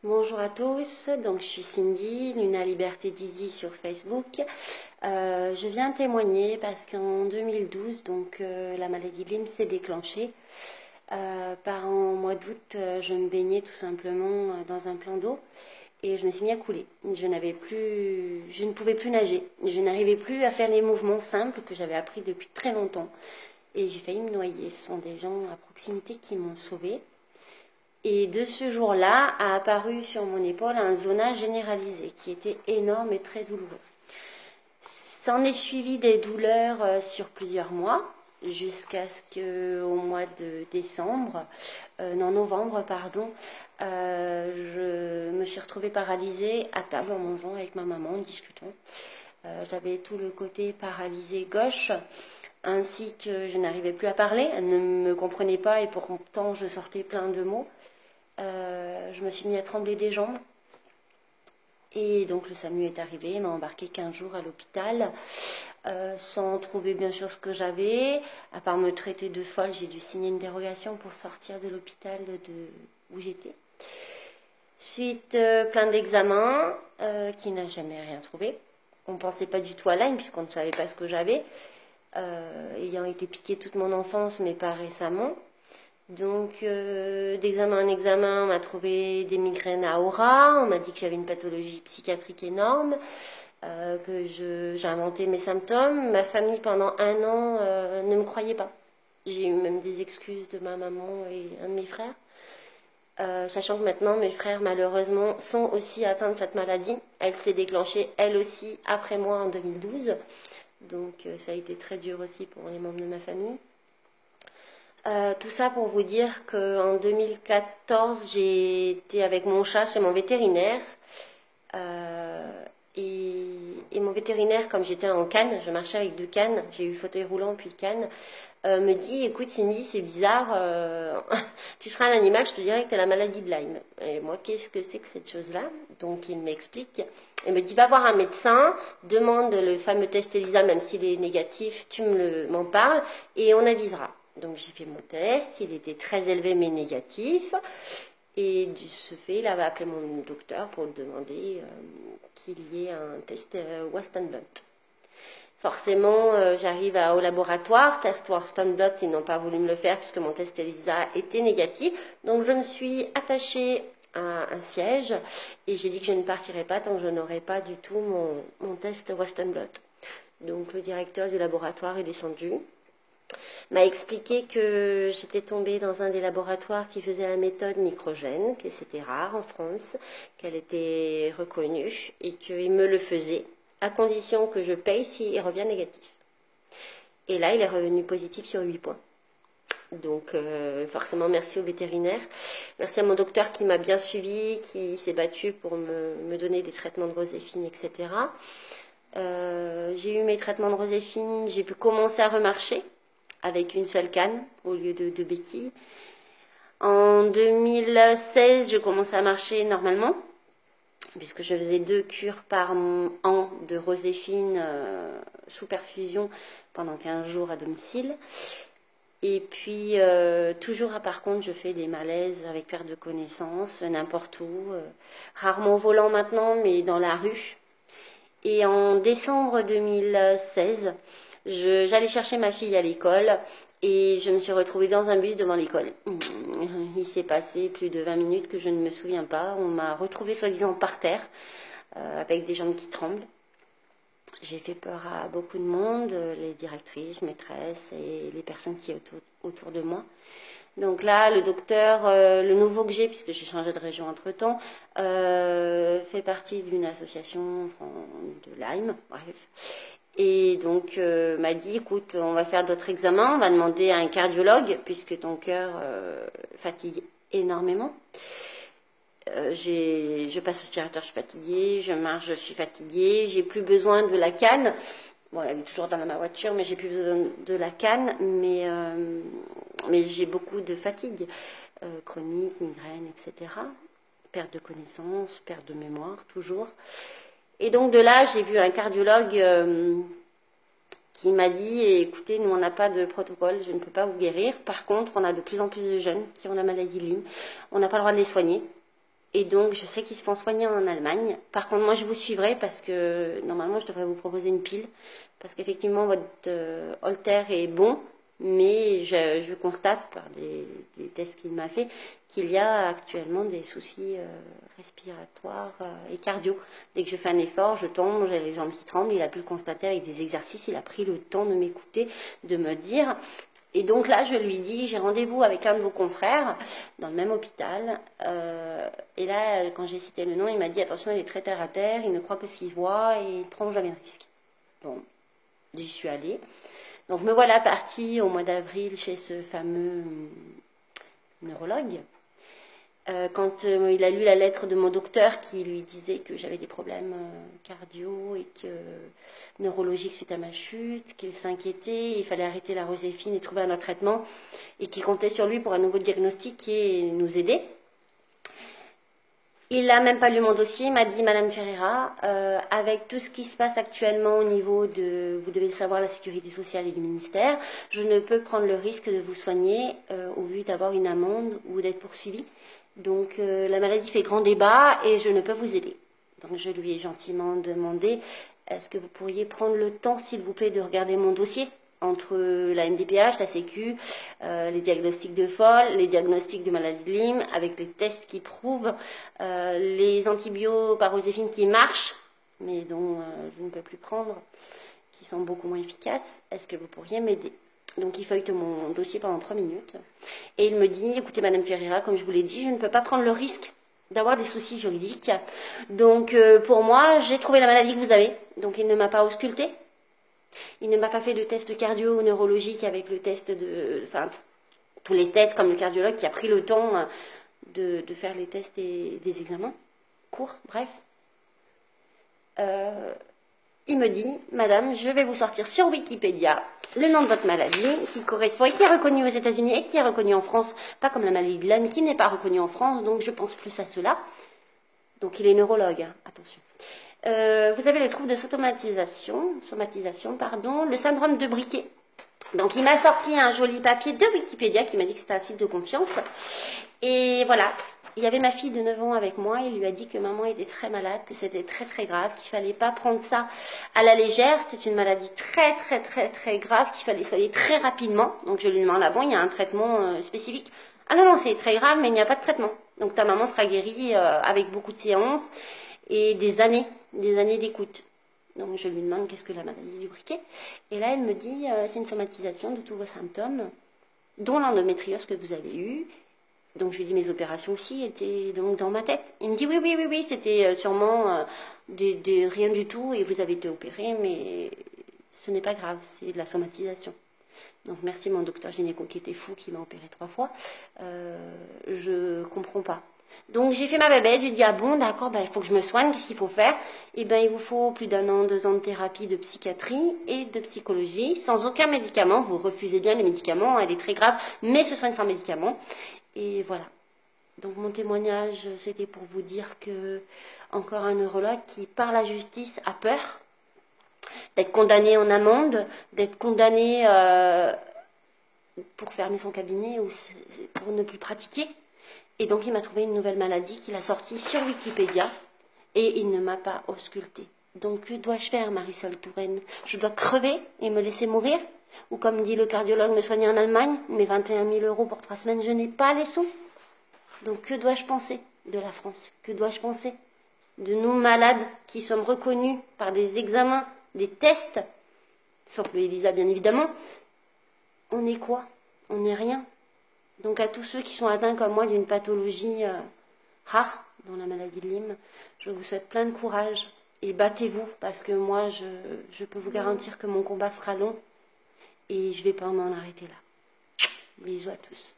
Bonjour à tous, donc je suis Cindy, Luna Liberté Didi sur Facebook. Je viens témoigner parce qu'en 2012, la maladie de Lyme s'est déclenchée. Par un mois d'août, je me baignais tout simplement dans un plan d'eau et je me suis mis à couler. Je ne pouvais plus nager. Je n'arrivais plus à faire les mouvements simples que j'avais appris depuis très longtemps et j'ai failli me noyer. Ce sont des gens à proximité qui m'ont sauvée. Et de ce jour-là a apparu sur mon épaule un zonage généralisé qui était énorme et très douloureux. S'en est suivi des douleurs sur plusieurs mois, jusqu'à ce qu'au mois de novembre, je me suis retrouvée paralysée à table en mangeant avec ma maman, en discutant. J'avais tout le côté paralysé gauche, ainsi que je n'arrivais plus à parler. Elle ne me comprenait pas et pourtant je sortais plein de mots. Je me suis mis à trembler des jambes. Et donc le SAMU est arrivé, il m'a embarqué 15 jours à l'hôpital, sans trouver bien sûr ce que j'avais. À part me traiter de folle, j'ai dû signer une dérogation pour sortir de l'hôpital où j'étais. Suite plein d'examens, qui n'a jamais rien trouvé. On ne pensait pas du tout à Lyme puisqu'on ne savait pas ce que j'avais, ayant été piquée toute mon enfance mais pas récemment. Donc, d'examen en examen, on m'a trouvé des migraines à aura, on m'a dit que j'avais une pathologie psychiatrique énorme, que j'ai inventé mes symptômes. Ma famille, pendant un an, ne me croyait pas. J'ai eu même des excuses de ma maman et un de mes frères. Sachant que maintenant, mes frères, malheureusement, sont aussi atteints de cette maladie. Elle s'est déclenchée, elle aussi, après moi, en 2012. Donc, ça a été très dur aussi pour les membres de ma famille. Tout ça pour vous dire qu'en 2014, j'ai été avec mon chat chez mon vétérinaire. Et mon vétérinaire, comme j'étais en canne, je marchais avec 2 cannes, j'ai eu fauteuil roulant puis canne, me dit, écoute Cindy, c'est bizarre, tu seras un animal, je te dirais que tu as la maladie de Lyme. Et moi, qu'est-ce que c'est que cette chose-là? Donc il m'explique, il me dit, va voir un médecin, demande le fameux test ELISA, même s'il est négatif, tu m'en parles, et on avisera. Donc j'ai fait mon test, il était très élevé mais négatif. Et de ce fait, il avait appelé mon docteur pour demander qu'il y ait un test Western blot. Forcément, j'arrive au laboratoire, test Western blot, ils n'ont pas voulu me le faire puisque mon test ELISA était négatif. Donc je me suis attachée à un siège et j'ai dit que je ne partirais pas tant que je n'aurais pas du tout mon test Western blot. Donc le directeur du laboratoire est descendu, m'a expliqué que j'étais tombée dans un des laboratoires qui faisait la méthode microgène, que c'était rare en France, qu'elle était reconnue et qu'il me le faisait, à condition que je paye s'il revient négatif. Et là, il est revenu positif sur 8 points. Donc forcément, merci au vétérinaire. Merci à mon docteur qui m'a bien suivi, qui s'est battu pour me donner des traitements de roséfine, etc. J'ai eu mes traitements de roséfine, j'ai pu commencer à remarcher avec une seule canne au lieu de béquilles. En 2016, je commençais à marcher normalement, puisque je faisais 2 cures par an de roséfine sous perfusion pendant 15 jours à domicile. Et puis, toujours, par contre, je fais des malaises avec perte de connaissance, n'importe où. Rarement au volant maintenant, mais dans la rue. Et en décembre 2016, j'allais chercher ma fille à l'école et je me suis retrouvée dans un bus devant l'école. Il s'est passé plus de 20 minutes que je ne me souviens pas. On m'a retrouvée soi-disant par terre, avec des jambes qui tremblent. J'ai fait peur à beaucoup de monde, les directrices, maîtresses et les personnes qui étaient autour de moi. Donc là, le docteur, le nouveau que j'ai, puisque j'ai changé de région entre-temps, fait partie d'une association de Lyme, bref. Et donc m'a dit, écoute, on va faire d'autres examens, on va demander à un cardiologue, puisque ton cœur fatigue énormément. Je passe aspirateur, je suis fatiguée, je marche, je suis fatiguée, j'ai plus besoin de la canne. Bon, elle est toujours dans ma voiture, mais j'ai plus besoin de la canne, mais j'ai beaucoup de fatigue chronique, migraine, etc. Perte de connaissance, perte de mémoire, toujours. Et donc de là, j'ai vu un cardiologue qui m'a dit, écoutez, nous on n'a pas de protocole, je ne peux pas vous guérir. Par contre, on a de plus en plus de jeunes qui ont la maladie de Lyme. On n'a pas le droit de les soigner. Et donc, je sais qu'ils se font soigner en Allemagne. Par contre, moi, je vous suivrai parce que normalement, je devrais vous proposer une pile. Parce qu'effectivement, votre Holter est bon, mais je constate par des tests qu'il m'a fait qu'il y a actuellement des soucis respiratoires et cardio. Dès que je fais un effort, je tombe, j'ai les jambes qui tremblent. Il a pu le constater avec des exercices. Il a pris le temps de m'écouter, de me dire. Et donc là, je lui dis, j'ai rendez-vous avec un de vos confrères dans le même hôpital. Et là, quand j'ai cité le nom, il m'a dit, attention, il est très terre à terre, il ne croit que ce qu'il voit et il ne prend jamais de risque. Bon, j'y suis allée. Donc me voilà partie au mois d'avril chez ce fameux neurologue. Quand il a lu la lettre de mon docteur qui lui disait que j'avais des problèmes cardio et que neurologiques suite à ma chute, qu'il s'inquiétait, il fallait arrêter la roséphine et trouver un autre traitement et qu'il comptait sur lui pour un nouveau diagnostic et nous aider. Il n'a même pas lu mon dossier, il m'a dit, Madame Ferreira, avec tout ce qui se passe actuellement au niveau de, vous devez le savoir, la sécurité sociale et du ministère, je ne peux prendre le risque de vous soigner au vu d'avoir une amende ou d'être poursuivi. Donc la maladie fait grand débat et je ne peux vous aider. Donc je lui ai gentiment demandé, est-ce que vous pourriez prendre le temps, s'il vous plaît, de regarder mon dossier entre la MDPH, la Sécu, les diagnostics de FOL, les diagnostics de maladie de Lyme, avec les tests qui prouvent, les antibiotiques paroséphine qui marchent, mais dont je ne peux plus prendre, qui sont beaucoup moins efficaces. Est-ce que vous pourriez m'aider? Donc il feuillete mon dossier pendant 3 minutes. Et il me dit, écoutez Madame Ferreira, comme je vous l'ai dit, je ne peux pas prendre le risque d'avoir des soucis juridiques. Donc pour moi, j'ai trouvé la maladie que vous avez. Donc il ne m'a pas ausculté. Il ne m'a pas fait de test cardio ou neurologique avec le test de... Enfin, tous les tests comme le cardiologue qui a pris le temps de faire les tests et des examens courts, bref. Il me dit, Madame, je vais vous sortir sur Wikipédia le nom de votre maladie qui correspond et qui est reconnue aux États-Unis et qui est reconnue en France, pas comme la maladie de Lyme qui n'est pas reconnue en France, donc je pense plus à cela. Donc il est neurologue, hein, attention. Vous avez le trouble de somatisation, le syndrome de Briquet. Donc il m'a sorti un joli papier de Wikipédia qui m'a dit que c'était un site de confiance. Et voilà, il y avait ma fille de 9 ans avec moi, il lui a dit que maman était très malade, que c'était très très grave, qu'il fallait pas prendre ça à la légère, c'était une maladie très très très très grave, qu'il fallait soigner très rapidement. Donc je lui demande, ah bon, il y a un traitement spécifique? Ah non, non, c'est très grave, mais il n'y a pas de traitement. Donc ta maman sera guérie avec beaucoup de séances et des années d'écoute. Donc je lui demande qu'est-ce que la maladie du Briquet. Et là, elle me dit, c'est une somatisation de tous vos symptômes, dont l'endométriose que vous avez eue. Donc je lui dis, mes opérations aussi étaient donc dans ma tête. Il me dit, oui, c'était sûrement rien du tout et vous avez été opéré, mais ce n'est pas grave, c'est de la somatisation. Donc merci mon docteur gynéco qui était fou, qui m'a opéré 3 fois. Je comprends pas. Donc j'ai fait ma bébête, j'ai dit ah bon d'accord, ben, il faut que je me soigne, qu'est-ce qu'il faut faire? Eh bien il vous faut plus d'1 an, 2 ans de thérapie de psychiatrie et de psychologie, sans aucun médicament, vous refusez bien les médicaments, elle est très grave, mais se soigne sans médicaments. Et voilà. Donc mon témoignage c'était pour vous dire que encore un neurologue qui par la justice a peur d'être condamné en amende, d'être condamné pour fermer son cabinet ou pour ne plus pratiquer. Et donc, il m'a trouvé une nouvelle maladie qu'il a sortie sur Wikipédia et il ne m'a pas ausculté. Donc, que dois-je faire, Marisol Touraine? Je dois crever et me laisser mourir? Ou comme dit le cardiologue, me soigner en Allemagne? Mes 21 000 € pour 3 semaines, je n'ai pas les sous. Donc, que dois-je penser de la France? Que dois-je penser de nous malades qui sommes reconnus par des examens, des tests, sauf le ELISA bien évidemment? On est quoi? On n'est rien. Donc à tous ceux qui sont atteints comme moi d'une pathologie rare dans la maladie de Lyme, je vous souhaite plein de courage et battez-vous parce que moi je peux vous garantir que mon combat sera long et je ne vais pas m'en arrêter là. Bisous à tous.